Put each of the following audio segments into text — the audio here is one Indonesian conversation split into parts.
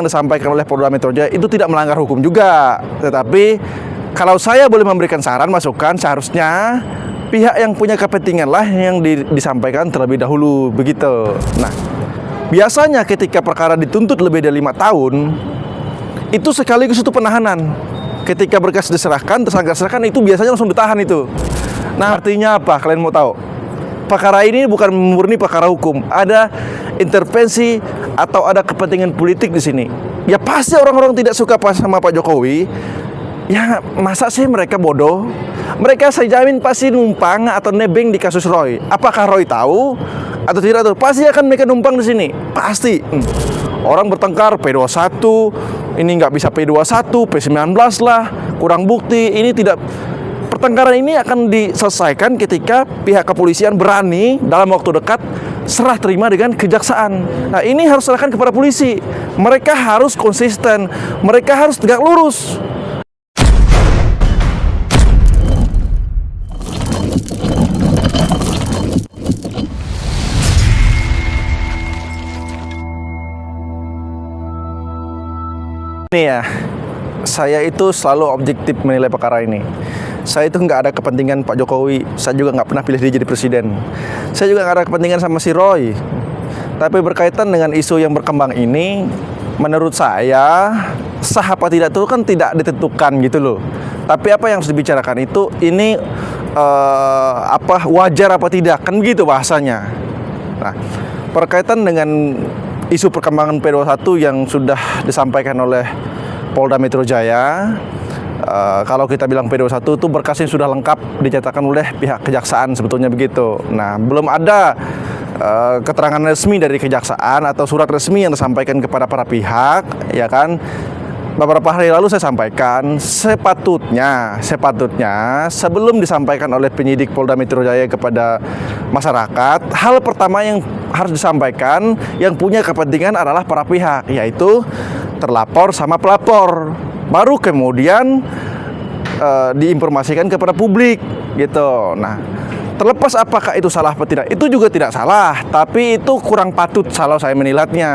yang disampaikan oleh Polda Metro Jaya itu tidak melanggar hukum juga. Tetapi kalau saya boleh memberikan saran, masukan, seharusnya pihak yang punya kepentingan lah yang disampaikan terlebih dahulu, begitu. Nah, biasanya ketika perkara dituntut lebih dari 5 tahun, itu sekaligus itu penahanan. Ketika berkas diserahkan, tersangka serahkan, itu biasanya langsung ditahan itu. Nah, artinya apa? Kalian mau tahu? Perkara ini bukan murni perkara hukum. Ada intervensi atau ada kepentingan politik di sini. Ya pasti orang-orang tidak suka sama Pak Jokowi. Ya masa sih mereka bodoh? Mereka saya jamin pasti numpang atau nebeng di kasus Roy. Apakah Roy tahu atau tidak tahu? Pasti akan mereka numpang di sini. Pasti. Orang bertengkar P21, ini nggak bisa P21, P19 lah, kurang bukti. Ini tidak. Pertengkaran ini akan diselesaikan ketika pihak kepolisian berani dalam waktu dekat serah terima dengan kejaksaan. Nah, ini harus serahkan kepada polisi. Mereka harus konsisten, mereka harus tegak lurus. Ini ya, saya itu selalu objektif menilai perkara ini. Saya itu nggak ada kepentingan Pak Jokowi. Saya juga nggak pernah pilih dia jadi presiden. Saya juga nggak ada kepentingan sama si Roy. Tapi berkaitan dengan isu yang berkembang ini, menurut saya sah apa tidak itu kan tidak ditentukan gitu loh. Tapi apa yang harus dibicarakan itu ini wajar apa tidak, kan begitu bahasanya. Nah, berkaitan dengan isu perkembangan P21 yang sudah disampaikan oleh Polda Metro Jaya, kalau kita bilang P21 itu berkasnya sudah lengkap dinyatakan oleh pihak kejaksaan, sebetulnya begitu. Nah, belum ada keterangan resmi dari kejaksaan atau surat resmi yang disampaikan kepada para pihak, ya kan? Beberapa hari lalu saya sampaikan, sepatutnya sebelum disampaikan oleh penyidik Polda Metro Jaya kepada masyarakat, hal pertama yang harus disampaikan yang punya kepentingan adalah para pihak, yaitu terlapor sama pelapor. Baru kemudian diinformasikan kepada publik gitu. Nah, terlepas apakah itu salah atau tidak, itu juga tidak salah, tapi itu kurang patut kalau saya menilainya.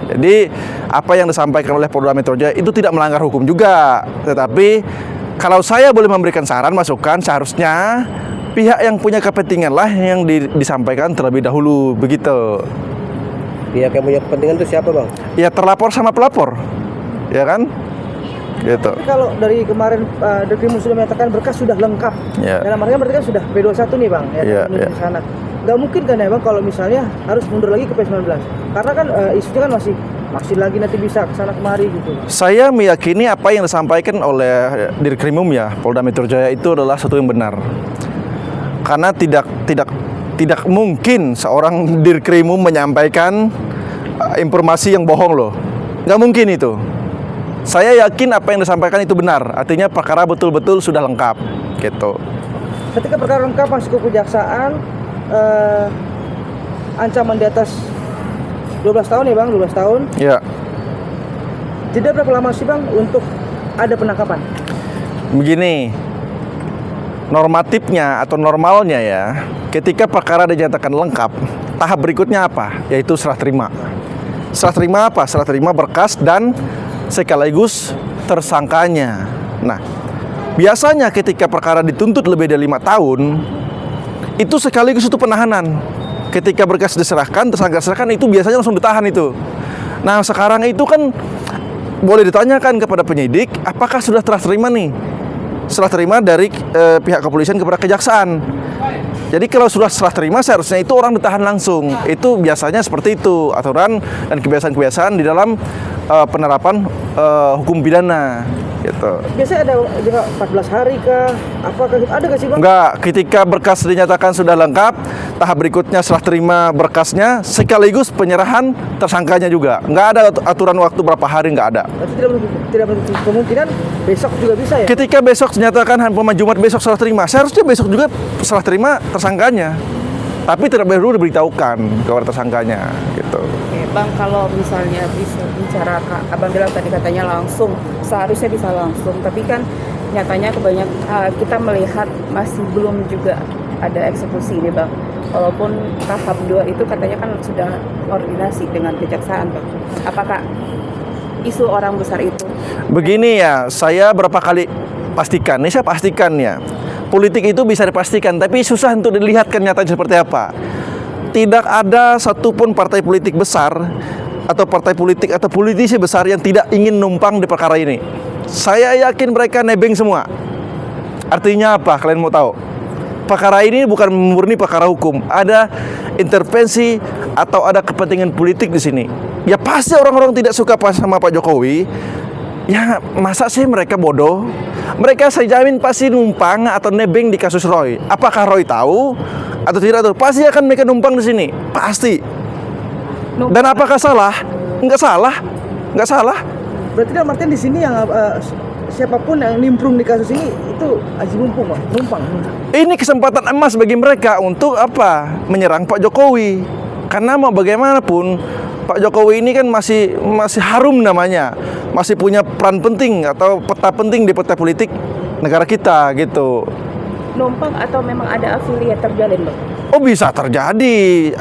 Jadi apa yang disampaikan oleh Polda Metro Jaya itu tidak melanggar hukum juga. Tetapi kalau saya boleh memberikan saran, masukan, seharusnya pihak yang punya kepentingan lah yang disampaikan terlebih dahulu, begitu. Pihak yang punya kepentingan itu siapa, Bang? Ya terlapor sama pelapor, ya kan? Gitu. Tapi kalau dari kemarin Dirkrim sudah menyatakan berkas sudah lengkap, dalam artian berarti kan sudah P21 nih, Bang, ya, menuju ke sana. Nggak mungkin kan ya, Bang, kalau misalnya harus mundur lagi ke P19, karena kan isunya kan masih lagi nanti bisa ke sana kemari gitu. Saya meyakini apa yang disampaikan oleh Dirkrimum ya Polda Metro Jaya itu adalah satu yang benar. Karena tidak mungkin seorang Dirkrimum menyampaikan informasi yang bohong loh. Nggak mungkin itu. Saya yakin apa yang disampaikan itu benar. Artinya perkara betul-betul sudah lengkap gitu. Ketika perkara lengkap masuk ke kejaksaan, ancaman di atas 12 tahun ya, Bang, 12 tahun. Ya. Jeda berapa lama sih, Bang, untuk ada penangkapan? Begini, normatifnya atau normalnya ya, ketika perkara dinyatakan lengkap, tahap berikutnya apa? Yaitu serah terima. Serah terima apa? Serah terima berkas dan sekaligus tersangkanya. Nah, biasanya ketika perkara dituntut lebih dari 5 tahun, itu sekaligus itu penahanan. Ketika berkas diserahkan, tersangka serahkan, itu biasanya langsung ditahan itu. Nah, sekarang itu kan boleh ditanyakan kepada penyidik, apakah sudah serah terima nih? Serah terima dari pihak kepolisian kepada kejaksaan. Jadi kalau sudah serah terima, seharusnya itu orang ditahan langsung. Itu biasanya seperti itu aturan dan kebiasaan-kebiasaan di dalam penerapan hukum pidana gitu. Biasanya ada 14 hari kah? Apakah ada nggak sih, Bang? Enggak, ketika berkas dinyatakan sudah lengkap, tahap berikutnya serah terima berkasnya sekaligus penyerahan tersangkanya juga. Enggak ada aturan waktu berapa hari, enggak ada. Berarti tidak menutup kemungkinan besok juga bisa ya? Ketika besok dinyatakan Jumat besok serah terima, seharusnya besok juga serah terima tersangkanya. Tapi tidak perlu diberitahukan kepada tersangkanya gitu. Oke, Bang, kalau misalnya bisa bicara, Abang bilang tadi katanya langsung, seharusnya bisa langsung, tapi kan nyatanya kebanyakan kita melihat masih belum juga ada eksekusi nih, Bang. Walaupun tahap 2 itu katanya kan sudah koordinasi dengan kejaksaan, Bang. Apakah isu orang besar itu? Begini ya, saya berapa kali pastikan, ini saya pastikan ya, politik itu bisa dipastikan, tapi susah untuk dilihat kenyataannya seperti apa. Tidak ada satupun partai politik besar atau partai politik atau politisi besar yang tidak ingin numpang di perkara ini. Saya yakin mereka nebeng semua. Artinya apa? Kalian mau tahu? Perkara ini bukan murni perkara hukum. Ada intervensi atau ada kepentingan politik di sini. Ya pasti orang-orang tidak suka sama Pak Jokowi. Ya masa sih mereka bodoh? Mereka saya jamin pasti numpang atau nebeng di kasus Roy. Apakah Roy tahu atau tidak tahu? Pasti akan mereka numpang di sini. Pasti. Dan apakah salah? Enggak salah. Enggak salah. Berarti dalam artian di sini yang siapapun yang nimbrung di kasus ini itu aji mumpung, Bang. Numpang. Ini kesempatan emas bagi mereka untuk apa? Menyerang Pak Jokowi. Karena mau bagaimanapun Pak Jokowi ini kan masih harum namanya. Masih punya peran penting atau peta penting di peta politik negara kita gitu. Numpang atau memang ada afiliat terjalin, Bang? Oh, bisa terjadi.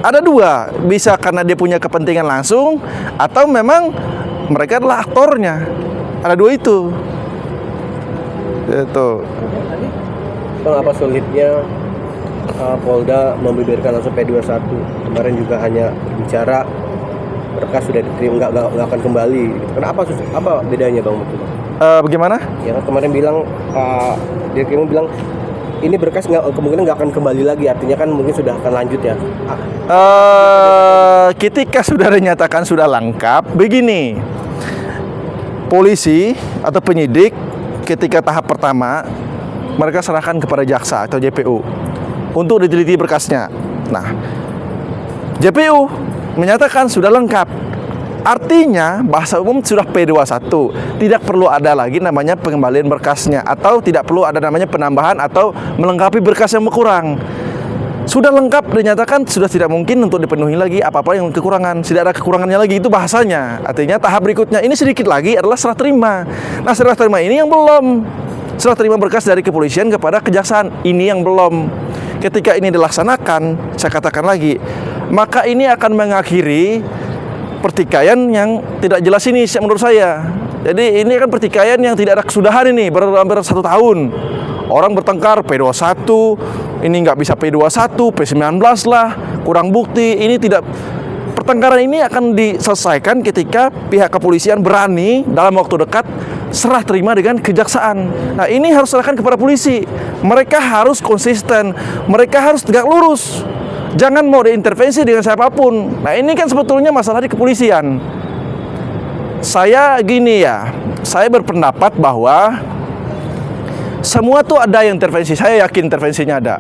Ada dua, bisa karena dia punya kepentingan langsung atau memang mereka adalah aktornya. Ada dua itu. Itu. Bang, apa sulitnya Polda membeberkan langsung P21? Kemarin juga hanya bicara berkas sudah diterima, nggak akan kembali. Kenapa apa bedanya Bang? Bagaimana? Ya kan kemarin bilang dia bilang ini berkas kemungkinan nggak akan kembali lagi, artinya kan mungkin sudah akan lanjut ya. Ketika sudah dinyatakan sudah lengkap, begini, polisi atau penyidik ketika tahap pertama mereka serahkan kepada jaksa atau JPU untuk diteliti berkasnya. Nah, JPU menyatakan sudah lengkap. Artinya bahasa umum sudah P21, tidak perlu ada lagi namanya pengembalian berkasnya atau tidak perlu ada namanya penambahan atau melengkapi berkas yang berkurang. Sudah lengkap dinyatakan sudah tidak mungkin untuk dipenuhi lagi apa-apa yang kekurangan, tidak ada kekurangannya lagi, itu bahasanya. Artinya tahap berikutnya ini sedikit lagi adalah serah terima. Nah, serah terima ini yang belum. Serah terima berkas dari kepolisian kepada kejaksaan ini yang belum. Ketika ini dilaksanakan, saya katakan lagi, maka ini akan mengakhiri pertikaian yang tidak jelas ini menurut saya. Jadi ini kan pertikaian yang tidak ada kesudahan ini, hampir 1 tahun. Orang bertengkar P21, ini nggak bisa P21, P19 lah, kurang bukti. Ini tidak, pertengkaran ini akan diselesaikan ketika pihak kepolisian berani dalam waktu dekat serah terima dengan kejaksaan. Nah, ini harus serahkan kepada polisi. Mereka harus konsisten, mereka harus tegak lurus. Jangan mau diintervensi dengan siapapun. Nah, ini kan sebetulnya masalah di kepolisian. Saya gini ya, saya berpendapat bahwa semua tuh ada yang intervensi. Saya yakin intervensinya ada.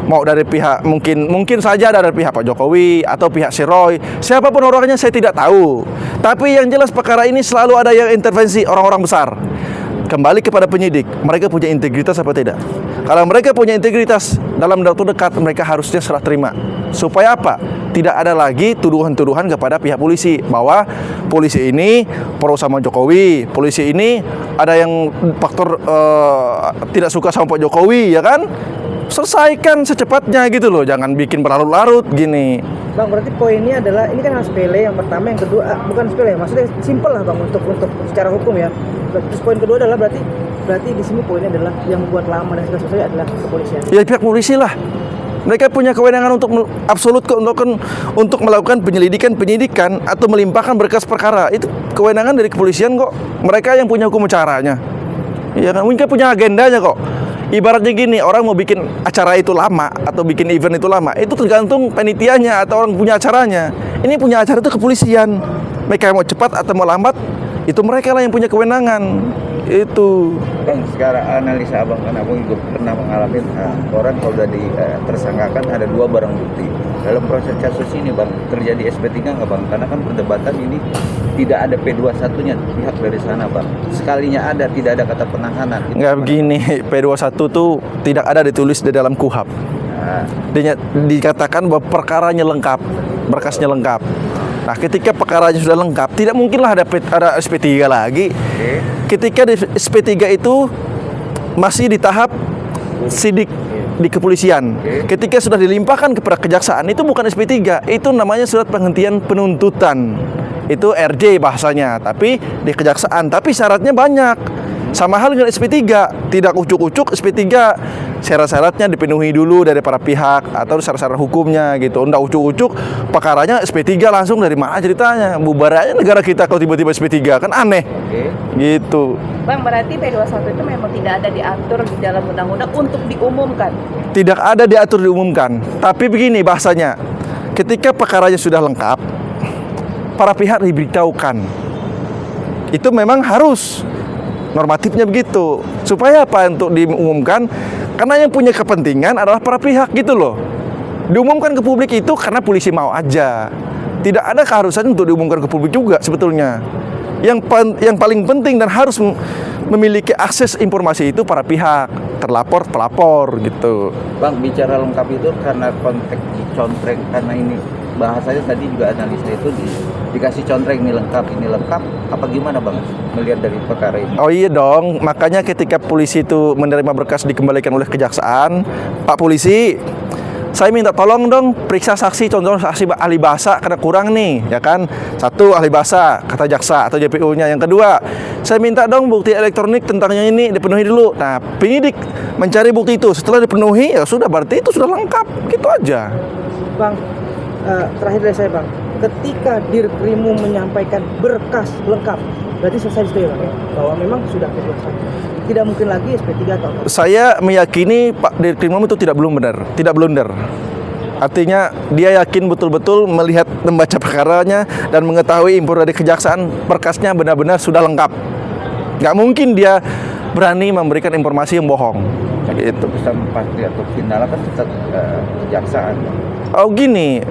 Mau dari pihak mungkin saja ada dari pihak Pak Jokowi atau pihak si Roy. Siapapun orangnya saya tidak tahu. Tapi yang jelas perkara ini selalu ada yang intervensi orang-orang besar. Kembali kepada penyidik, mereka punya integritas apa tidak? Kalau mereka punya integritas, dalam waktu dekat mereka harusnya serah terima. Supaya apa? Tidak ada lagi tuduhan-tuduhan kepada pihak polisi bahwa polisi ini pro sama Jokowi, polisi ini ada yang faktor tidak suka sama Pak Jokowi, ya kan? Selesaikan secepatnya gitu loh, jangan bikin berlarut-larut gini. Bang, berarti poinnya adalah ini kan hal sepele yang pertama, yang kedua bukan sepele, maksudnya simpel lah Bang untuk secara hukum ya. Terus poin kedua adalah berarti di sini poinnya adalah yang membuat lama dan segala sesuatu adalah kepolisian. Ya pihak polisi lah. Mereka punya kewenangan untuk absolut untuk melakukan penyidikan atau melimpahkan berkas perkara. Itu kewenangan dari kepolisian kok. Mereka yang punya hukum acaranya. Ya kan, mungkin punya agendanya kok. Ibaratnya gini, orang mau bikin acara itu lama atau bikin event itu lama, itu tergantung panitianya atau orang punya acaranya. Ini punya acara itu kepolisian. Mereka mau cepat atau mau lambat, itu mereka lah yang punya kewenangan. Itu. Bang, sekarang analisa abang, kan abang juga pernah mengalami orang kalau udah tersangkakan ada 2 barang bukti. Dalam proses kasus ini Bang, terjadi SP3 nggak Bang? Karena kan perdebatan ini tidak ada P21-nya pihak dari sana Bang. Sekalinya ada, tidak ada kata penahanan. Nggak begini, P21 tuh tidak ada ditulis di dalam KUHP. Dikatakan bahwa perkaranya lengkap, berkasnya lengkap. Nah, ketika perkaranya sudah lengkap, tidak mungkinlah ada SP3 lagi. Ketika di SP3 itu masih di tahap sidik di kepolisian. Ketika sudah dilimpahkan kepada kejaksaan, itu bukan SP3, itu namanya surat penghentian penuntutan. itu RJ bahasanya, tapi di kejaksaan. Tapi syaratnya banyak. Sama hal dengan SP3, tidak ucuk-ucuk SP3, syarat-syaratnya dipenuhi dulu dari para pihak atau syarat-syarat hukumnya gitu. Nggak ucuk-ucuk, perkaranya SP3 langsung dari mana ceritanya? Bubar aja negara kita kalau tiba-tiba SP3, kan aneh. Gitu. Bang, berarti P21 itu memang tidak ada diatur di dalam undang-undang untuk diumumkan. Tidak ada diatur diumumkan. Tapi begini bahasanya, ketika perkaranya sudah lengkap, para pihak diberitahukan. Itu memang harus. Normatifnya begitu. Supaya apa? Untuk diumumkan, karena yang punya kepentingan adalah para pihak gitu loh. Diumumkan ke publik itu karena polisi mau aja. Tidak ada keharusan untuk diumumkan ke publik juga sebetulnya. Yang paling penting dan harus memiliki akses informasi itu para pihak, terlapor, pelapor gitu. Bang, bicara lengkap itu karena konteks dicontreng, karena ini bahasanya tadi juga analisa itu dikasih contreng ini lengkap, apa gimana Bang melihat dari perkara ini? Oh iya dong, makanya ketika polisi itu menerima berkas dikembalikan oleh kejaksaan, Pak Polisi, saya minta tolong dong periksa saksi, contoh saksi ahli bahasa karena kurang nih, ya kan? Satu, ahli bahasa, kata jaksa atau JPU-nya. Yang kedua, saya minta dong bukti elektronik tentangnya ini dipenuhi dulu. Nah, penyidik mencari bukti itu, setelah dipenuhi ya sudah, berarti itu sudah lengkap, gitu aja. Bang, terakhir dari saya Bang, ketika Dirkrimum menyampaikan berkas lengkap, berarti selesai itu ya Bang ya? Bahwa memang sudah P21, tidak mungkin lagi SP3 atau apa? Saya meyakini Pak Dirkrimum itu tidak blunder. Artinya dia yakin betul-betul melihat, membaca perkaranya dan mengetahui info dari kejaksaan, berkasnya benar-benar sudah lengkap. Nggak mungkin dia berani memberikan informasi yang bohong. Gitu. Bisa pasti atau final kan tetap kejaksaan. Oh gini,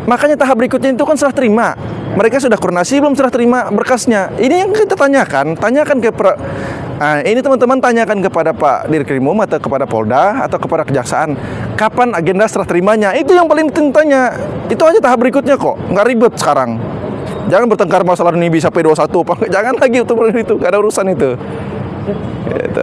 makanya tahap berikutnya itu kan serah terima. Mereka sudah koordinasi belum serah terima berkasnya. Ini yang kita tanyakan ke ini teman-teman tanyakan kepada Pak Dirkrimum atau kepada Polda atau kepada kejaksaan, kapan agenda serah terimanya? Itu yang paling penting tanya. Itu aja tahap berikutnya kok, nggak ribet sekarang. Jangan bertengkar masalah ini bisa P21 apa, jangan lagi itu, nggak ada urusan itu. Gitu.